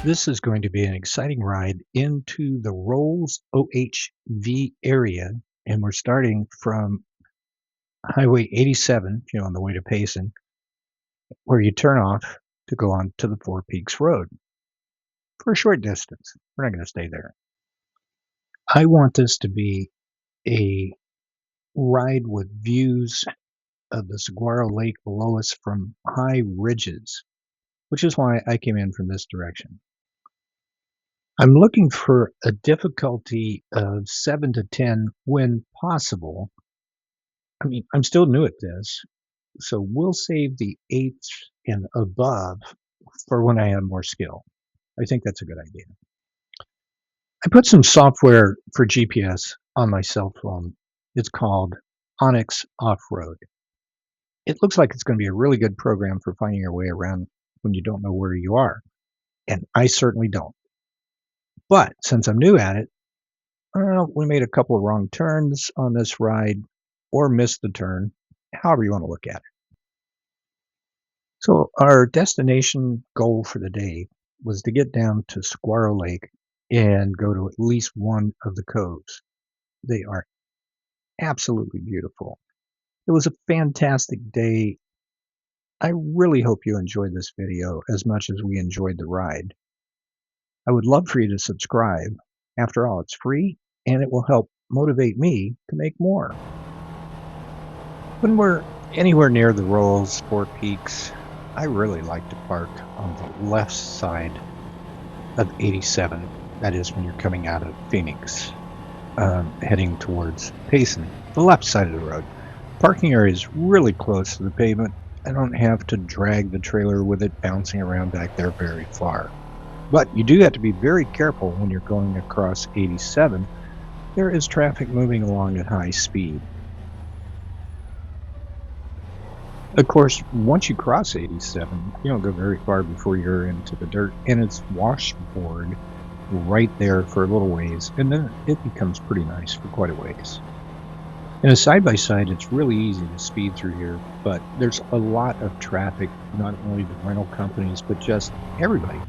This is going to be an exciting ride into the Rolls OHV area, and we're starting from Highway 87, on the way to Payson, where you turn off to go on to the Four Peaks Road for a short distance. We're not going to stay there. I want this to be a ride with views of the Saguaro Lake below us from high ridges, which is why I came in from this direction. I'm looking for a difficulty of 7 to 10 when possible. I mean, I'm still new at this, so we'll save the 8s and above for when I have more skill. I think that's a good idea. I put some software for GPS on my cell phone. It's called Onyx Off-Road. It looks like it's going to be a really good program for finding your way around when you don't know where you are, and I certainly don't. But since I'm new at it, we made a couple of wrong turns on this ride or missed the turn, however you want to look at it. So our destination goal for the day was to get down to Saguaro Lake and go to at least one of the coves. They are absolutely beautiful. It was a fantastic day. I really hope you enjoyed this video as much as we enjoyed the ride. I would love for you to subscribe. After all, it's free and it will help motivate me to make more. When we're anywhere near the Rolls, Four Peaks, I really like to park on the left side of 87. That is when you're coming out of Phoenix, heading towards Payson, the left side of the road. Parking area is really close to the pavement. I don't have to drag the trailer with it bouncing around back there very far. But you do have to be very careful when you're going across 87. There is traffic moving along at high speed. Of course, once you cross 87, you don't go very far before you're into the dirt, and it's washboard right there for a little ways, and then it becomes pretty nice for quite a ways. In a side-by-side, it's really easy to speed through here, but there's a lot of traffic, not only the rental companies, but just everybody.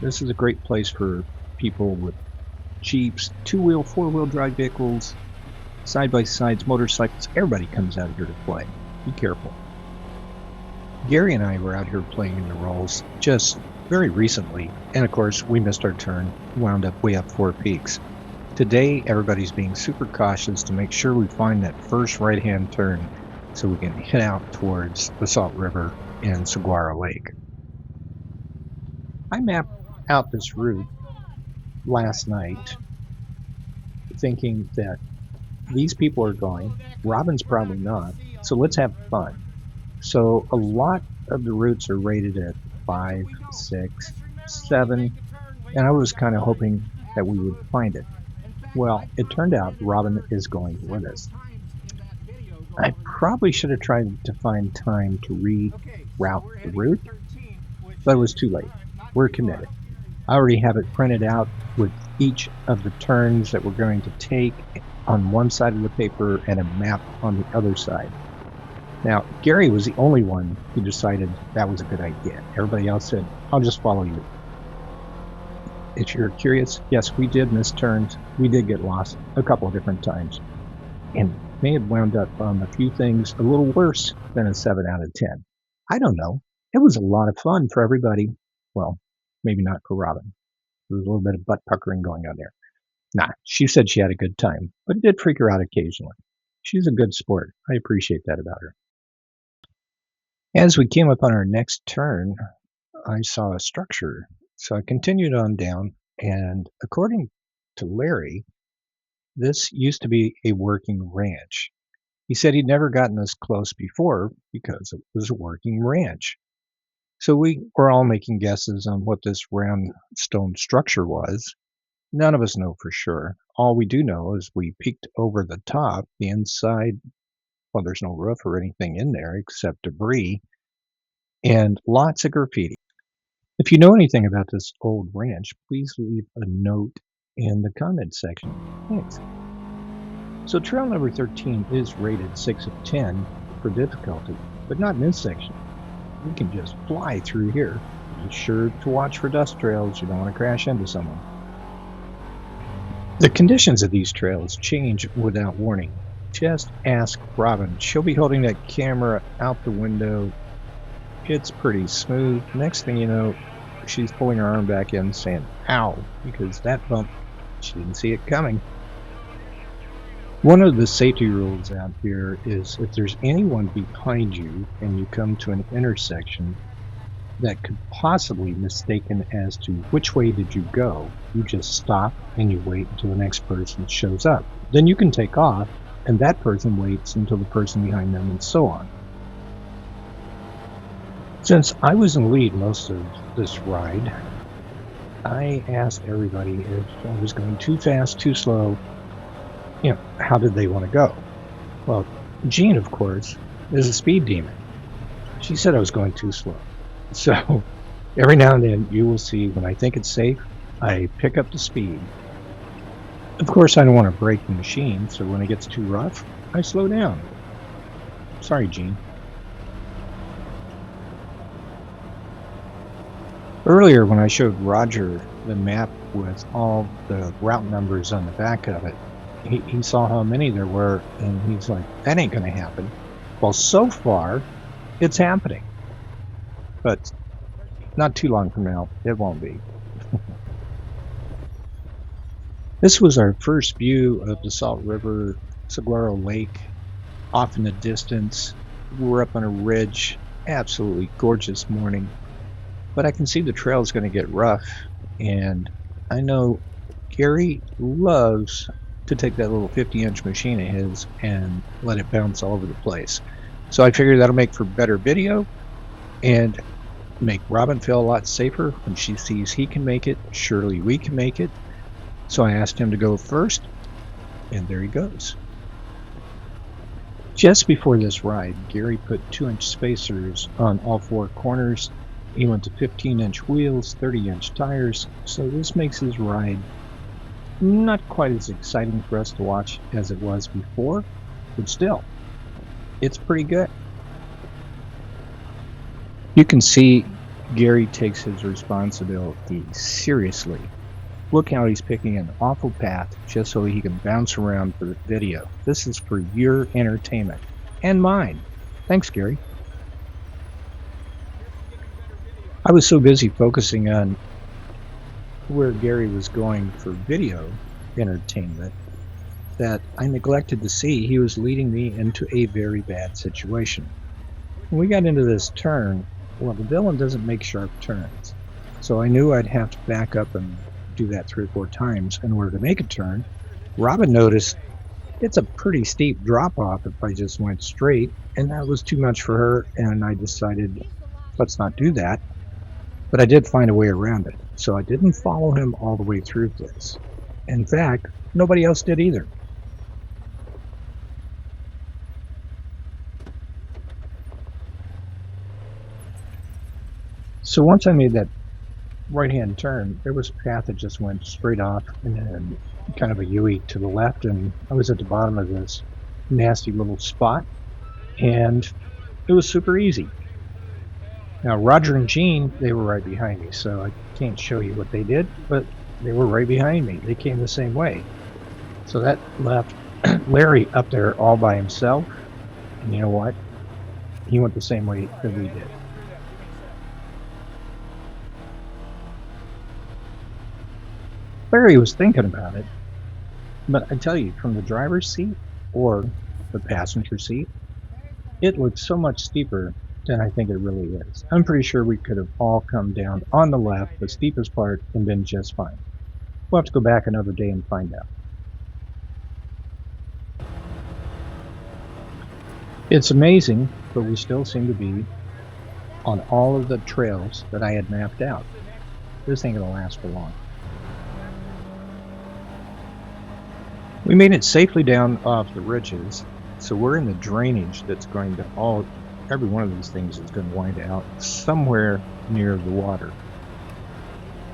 This is a great place for people with Jeeps, two-wheel, four-wheel drive vehicles, side-by-sides, motorcycles. Everybody comes out here to play. Be careful. Gary and I were out here playing in the Rolls just very recently, and of course we missed our turn, wound up way up Four Peaks. Today everybody's being super cautious to make sure we find that first right-hand turn so we can head out towards the Salt River and Saguaro Lake. I mapped out this route last night thinking that these people are going, Robin's probably not, so let's have fun. So a lot of the routes are rated at 5, 6, 7, and I was kind of hoping that we would find it. Well, it turned out Robin is going with us. I probably should have tried to find time to reroute the route, but it was too late. We're committed. I already have it printed out with each of the turns that we're going to take on one side of the paper and a map on the other side. Now, Gary was the only one who decided that was a good idea. Everybody else said, I'll just follow you. If you're curious, yes, we did miss turns. We did get lost a couple of different times. And may have wound up on a few things a little worse than a 7 out of 10. I don't know. It was a lot of fun for everybody. Well, maybe not for Robin. There was a little bit of butt puckering going on there. Nah, she said she had a good time, but it did freak her out occasionally. She's a good sport. I appreciate that about her. As we came up on our next turn, I saw a structure. So I continued on down, and according to Larry, this used to be a working ranch. He said he'd never gotten this close before because it was a working ranch. So we were all making guesses on what this round stone structure was. None of us know for sure. All we do know is we peeked over the top, the inside, well, there's no roof or anything in there except debris and lots of graffiti. If you know anything about this old ranch, please leave a note in the comment section. Thanks. So trail number 13 is rated 6 of 10 for difficulty, but not in this section. We can just fly through here. be sure to watch for dust trails. You don't want to crash into someone. The conditions of these trails change without warning. Just ask Robin. She'll be holding that camera out the window. It's pretty smooth. Next thing you know, she's pulling her arm back in saying, ow, because that bump, she didn't see it coming. One of the safety rules out here is if there's anyone behind you and you come to an intersection that could possibly be mistaken as to which way did you go, you just stop and you wait until the next person shows up. Then you can take off, and that person waits until the person behind them, and so on. Since I was in the lead most of this ride, I asked everybody if I was going too fast, too slow, how did they want to go? Well, Jean, of course, is a speed demon. She said I was going too slow. So every now and then you will see when I think it's safe, I pick up the speed. Of course, I don't want to break the machine, so when it gets too rough, I slow down. Sorry, Jean. Earlier, when I showed Roger the map with all the route numbers on the back of it, he saw how many there were, and he's like, that ain't going to happen. Well, so far, it's happening. But not too long from now, it won't be. This was our first view of the Salt River, Saguaro Lake, off in the distance. We're up on a ridge, absolutely gorgeous morning. But I can see the trail is going to get rough, and I know Gary loves to take that little 50-inch machine of his and let it bounce all over the place. So I figured that'll make for better video and make Robin feel a lot safer when she sees he can make it. Surely we can make it. So I asked him to go first, and there he goes. Just before this ride, Gary put 2-inch spacers on all 4 corners. He went to 15-inch wheels, 30-inch tires, so this makes his ride not quite as exciting for us to watch as it was before, but still, it's pretty good. You can see Gary takes his responsibility seriously. Look how he's picking an awful path just so he can bounce around for the video. This is for your entertainment and mine. Thanks, Gary. I was so busy focusing on where Gary was going for video entertainment that I neglected to see he was leading me into a very bad situation. When we got into this turn, well, the villain doesn't make sharp turns, so I knew I'd have to back up and do that 3 or 4 times in order to make a turn. Robin noticed it's a pretty steep drop off if I just went straight, and that was too much for her, and I decided let's not do that. But I did find a way around it, so I didn't follow him all the way through this. In fact, nobody else did either. So once I made that right-hand turn, there was a path that just went straight off and then kind of a U-E to the left, and I was at the bottom of this nasty little spot, and it was super easy. Now, Roger and Jean, they were right behind me, so I can't show you what they did, but they were right behind me. They came the same way. So that left Larry up there all by himself, and you know what? He went the same way that we did. Larry was thinking about it, but I tell you, from the driver's seat or the passenger seat, it looked so much steeper than I think it really is. I'm pretty sure we could have all come down on the left, the steepest part, and been just fine. We'll have to go back another day and find out. It's amazing, but we still seem to be on all of the trails that I had mapped out. This ain't gonna last for long. We made it safely down off the ridges, so we're in the drainage that's going to every one of these things is going to wind out somewhere near the water.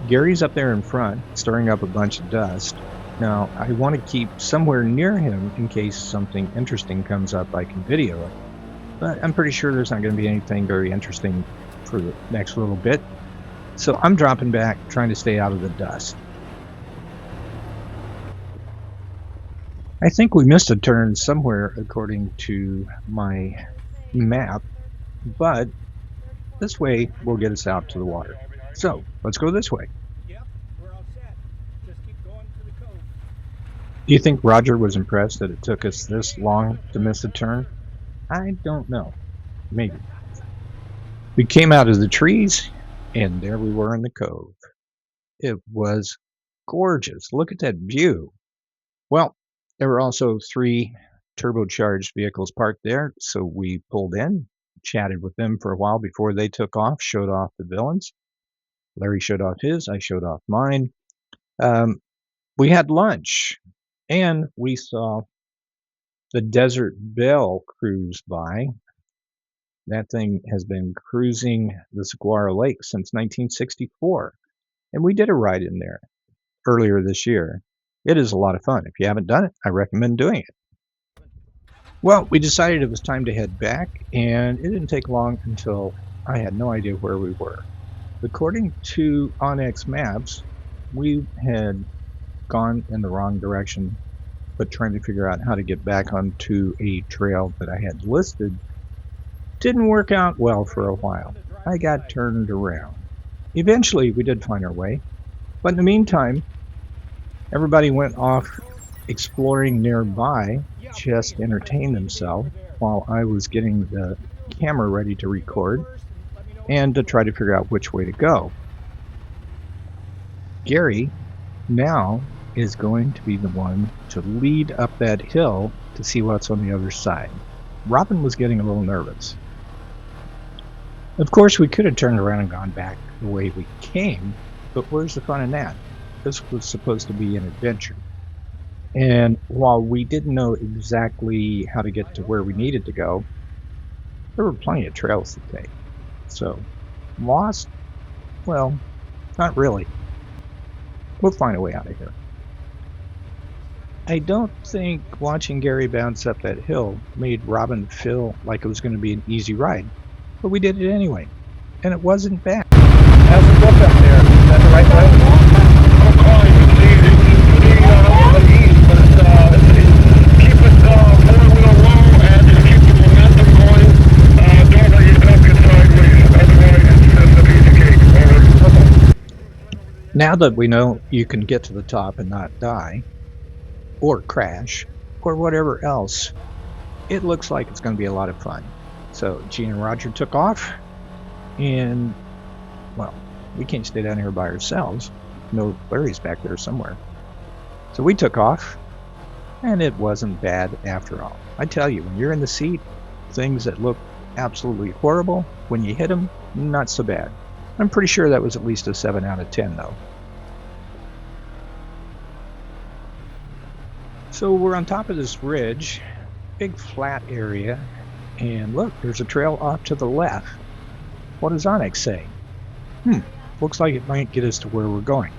Gary's up there in front, stirring up a bunch of dust. Now, I want to keep somewhere near him in case something interesting comes up I can video it. But I'm pretty sure there's not going to be anything very interesting for the next little bit. So I'm dropping back, trying to stay out of the dust. I think we missed a turn somewhere according to my map, but this way will get us out to the water. So let's go this way. Yep, we're all set. Just keep going to the cove. Do you think Roger was impressed that it took us this long to miss a turn? I don't know. Maybe. We came out of the trees, and there we were in the cove. It was gorgeous. Look at that view. Well, there were also 3 turbocharged vehicles parked there, so we pulled in, chatted with them for a while before they took off, showed off the villains. Larry showed off his, I showed off mine. Um, we had lunch, and we saw the Desert Belle cruise by. That thing has been cruising the Saguaro Lake since 1964, and we did a ride in there earlier this year. It is a lot of fun. If you haven't done it, I recommend doing it. Well, we decided it was time to head back, and it didn't take long until I had no idea where we were. According to Onyx Maps, we had gone in the wrong direction, but trying to figure out how to get back onto a trail that I had listed didn't work out well for a while. I got turned around. Eventually, we did find our way, but in the meantime, everybody went off exploring nearby, just to entertain themselves, while I was getting the camera ready to record and to try to figure out which way to go. Gary now is going to be the one to lead up that hill to see what's on the other side. Robin was getting a little nervous. Of course, we could have turned around and gone back the way we came, but where's the fun in that? This was supposed to be an adventure. And while we didn't know exactly how to get to where we needed to go, there were plenty of trails to take. So, lost? Well, not really. We'll find a way out of here. I don't think watching Gary bounce up that hill made Robin feel like it was going to be an easy ride, but we did it anyway, and it wasn't bad. How's it look up there? Is that the right way? Now that we know you can get to the top and not die, or crash, or whatever else, it looks like it's going to be a lot of fun. So Gene and Roger took off, and, well, we can't stay down here by ourselves. No, Larry's back there somewhere. So we took off, and it wasn't bad after all. I tell you, when you're in the seat, things that look absolutely horrible, when you hit them, not so bad. I'm pretty sure that was at least a 7 out of 10, though. So we're on top of this ridge, big flat area, and look, there's a trail off to the left. What does Onyx say? Looks like it might get us to where we're going.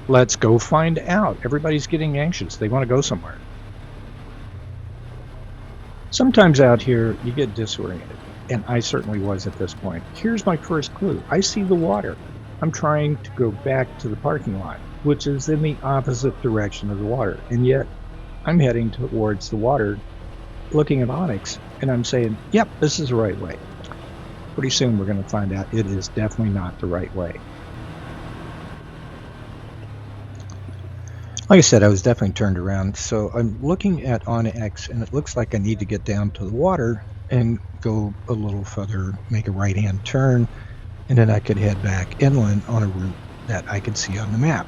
Let's go find out. Everybody's getting anxious. They want to go somewhere. Sometimes out here, you get disoriented, and I certainly was at this point. Here's my first clue. I see the water. I'm trying to go back to the parking lot, which is in the opposite direction of the water, and yet I'm heading towards the water, looking at Onyx, and I'm saying, yep, this is the right way. Pretty soon we're going to find out it is definitely not the right way. Like I said, I was definitely turned around, so I'm looking at Onyx, and it looks like I need to get down to the water and go a little further, make a right-hand turn, and then I could head back inland on a route that I could see on the map.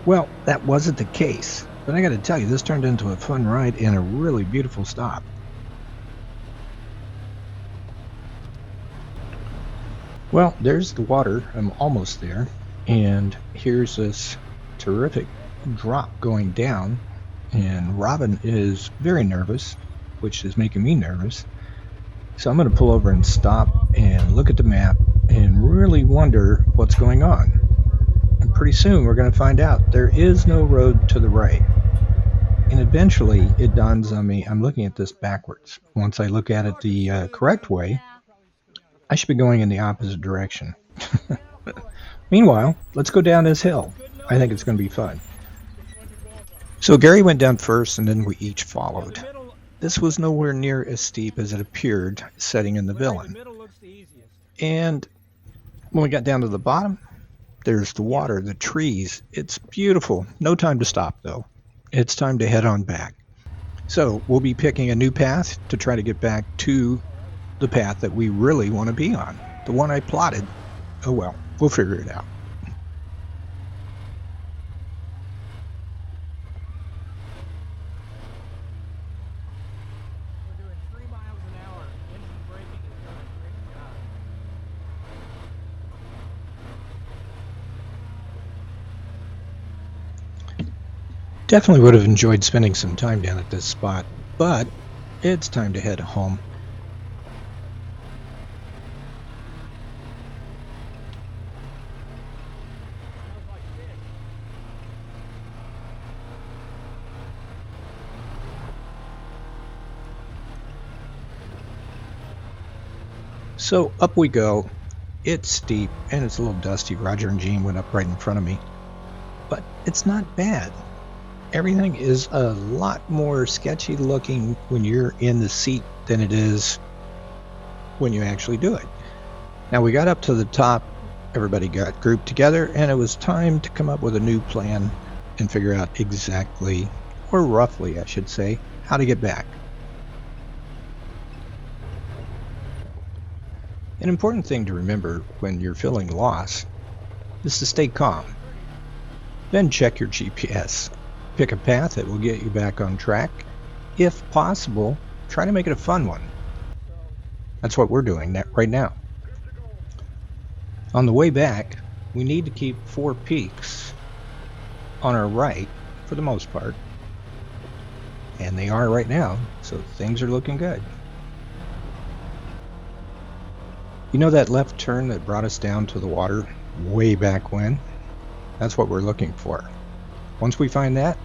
Well, that wasn't the case, but I got to tell you, this turned into a fun ride and a really beautiful stop. Well, there's the water. I'm almost there, and here's this terrific drop going down, and Robin is very nervous, which is making me nervous. So I'm going to pull over and stop and look at the map and really wonder what's going on. And pretty soon we're going to find out there is no road to the right. And eventually it dawns on me I'm looking at this backwards. Once I look at it the correct way, I should be going in the opposite direction. Meanwhile, let's go down this hill. I think it's going to be fun. So Gary went down first, and then we each followed. This was nowhere near as steep as it appeared setting in the villain. And when we got down to the bottom, there's the water, the trees. It's beautiful. No time to stop, though. It's time to head on back. So we'll be picking a new path to try to get back to the path that we really want to be on. The one I plotted. Oh well, we'll figure it out. We're doing 3 miles an hour. Engine braking is doing a great job. Definitely would have enjoyed spending some time down at this spot, but it's time to head home. Smells like fish. So up we go. It's steep and it's a little dusty. Roger and Jean went up right in front of me, but it's not bad. Everything is a lot more sketchy looking when you're in the seat than it is when you actually do it. Now we got up to the top, everybody got grouped together, and it was time to come up with a new plan and figure out exactly, or roughly I should say, how to get back. An important thing to remember when you're feeling lost is to stay calm. Then check your GPS. Pick a path that will get you back on track. If possible, try to make it a fun one. That's what we're doing right now. On the way back, we need to keep 4 peaks on our right for the most part. And they are right now, so things are looking good. You know that left turn that brought us down to the water way back when? That's what we're looking for. Once we find that,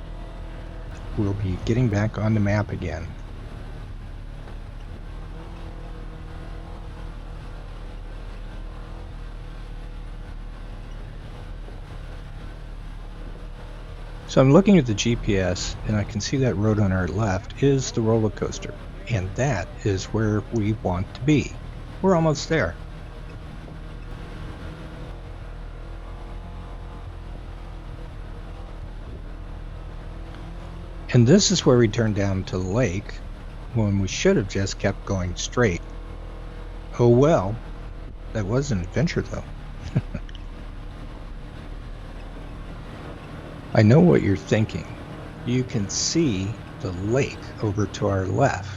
we'll be getting back on the map again. So I'm looking at the GPS and I can see that road on our left is the roller coaster, and that is where we want to be. We're almost there. And this is where we turned down to the lake when we should have just kept going straight. Oh well, that was an adventure though. I know what you're thinking. You can see the lake over to our left,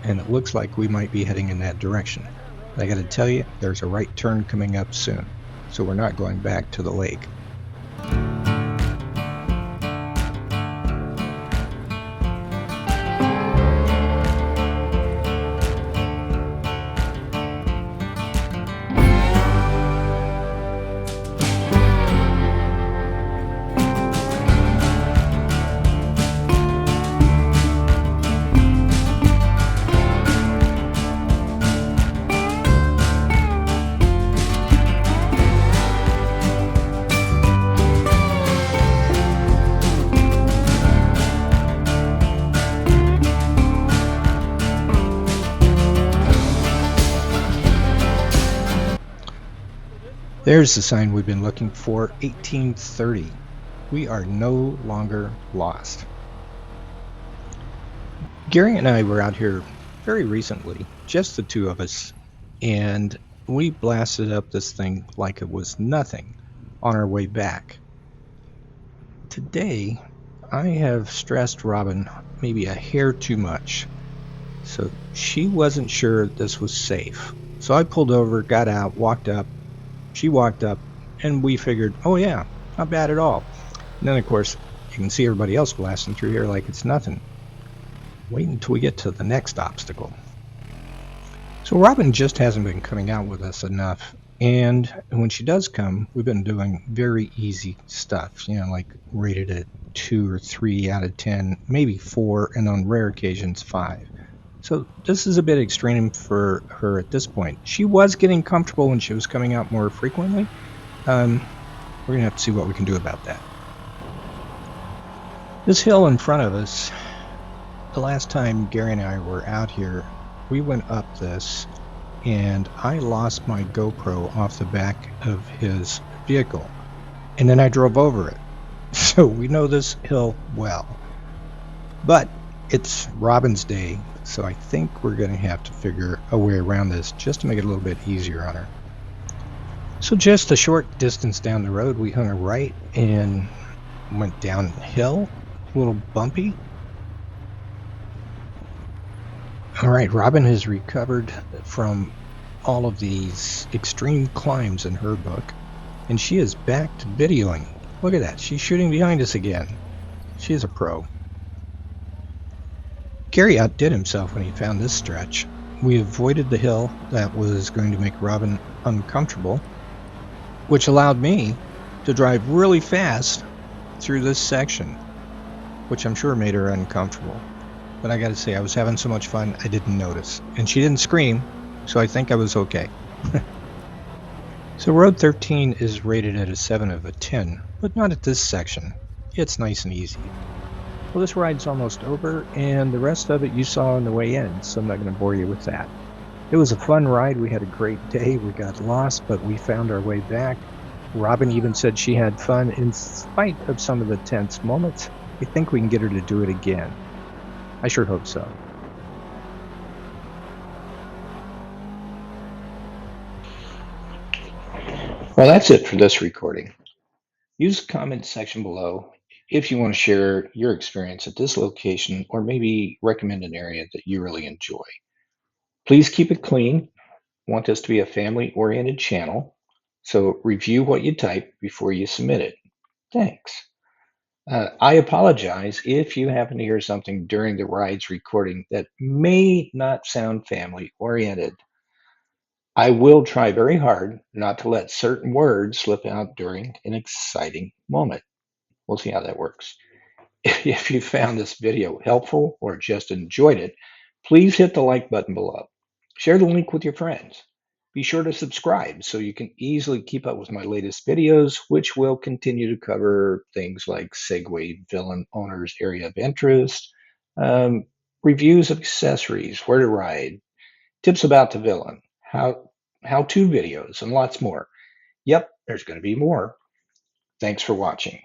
and it looks like we might be heading in that direction. But I gotta tell you, there's a right turn coming up soon, so we're not going back to the lake. There's the sign we've been looking for, 1830. We are no longer lost. Gary and I were out here very recently, just the two of us, and we blasted up this thing like it was nothing on our way back. Today, I have stressed Robin maybe a hair too much, so she wasn't sure this was safe. So I pulled over, got out, walked up. She walked up, and we figured, oh yeah, not bad at all. And then, of course, you can see everybody else blasting through here like it's nothing. Wait until we get to the next obstacle. So Robin just hasn't been coming out with us enough, and when she does come, we've been doing very easy stuff, like rated at 2 or 3 out of 10, maybe 4, and on rare occasions 5. So this is a bit extreme for her at this point. She was getting comfortable when she was coming out more frequently, We're gonna have to see what we can do about that. This hill in front of us, the last time Gary and I were out here, we went up this and I lost my GoPro off the back of his vehicle and then I drove over it. So we know this hill well. But it's Robin's day, so I think we're going to have to figure a way around this just to make it a little bit easier on her. So just a short distance down the road, we hung a right and went downhill, a little bumpy. All right, Robin has recovered from all of these extreme climbs in her book, and she is back to videoing. Look at that, she's shooting behind us again. She is a pro. Gary outdid himself when he found this stretch. We avoided the hill that was going to make Robin uncomfortable, which allowed me to drive really fast through this section, which I'm sure made her uncomfortable. But I gotta say, I was having so much fun, I didn't notice. And she didn't scream, so I think I was okay. So Road 13 is rated at a 7 of a 10, but not at this section. It's nice and easy. Well, this ride's almost over, and the rest of it you saw on the way in, so I'm not going to bore you with that. It was a fun ride. We had a great day. We got lost, but we found our way back. Robin even said she had fun in spite of some of the tense moments. I think we can get her to do it again. I sure hope so. Well, that's it for this recording. Use the comment section below if you want to share your experience at this location or maybe recommend an area that you really enjoy. Please keep it clean. Want this to be a family-oriented channel, so review what you type before you submit it. Thanks. I apologize if you happen to hear something during the ride's recording that may not sound family-oriented. I will try very hard not to let certain words slip out during an exciting moment. We'll see how that works. If you found this video helpful or just enjoyed it, please hit the like button below. Share the link with your friends. Be sure to subscribe so you can easily keep up with my latest videos, which will continue to cover things like Segway villain owners area of interest, reviews of accessories, where to ride, tips about the villain, how-to videos, and lots more. Yep, there's going to be more. Thanks for watching.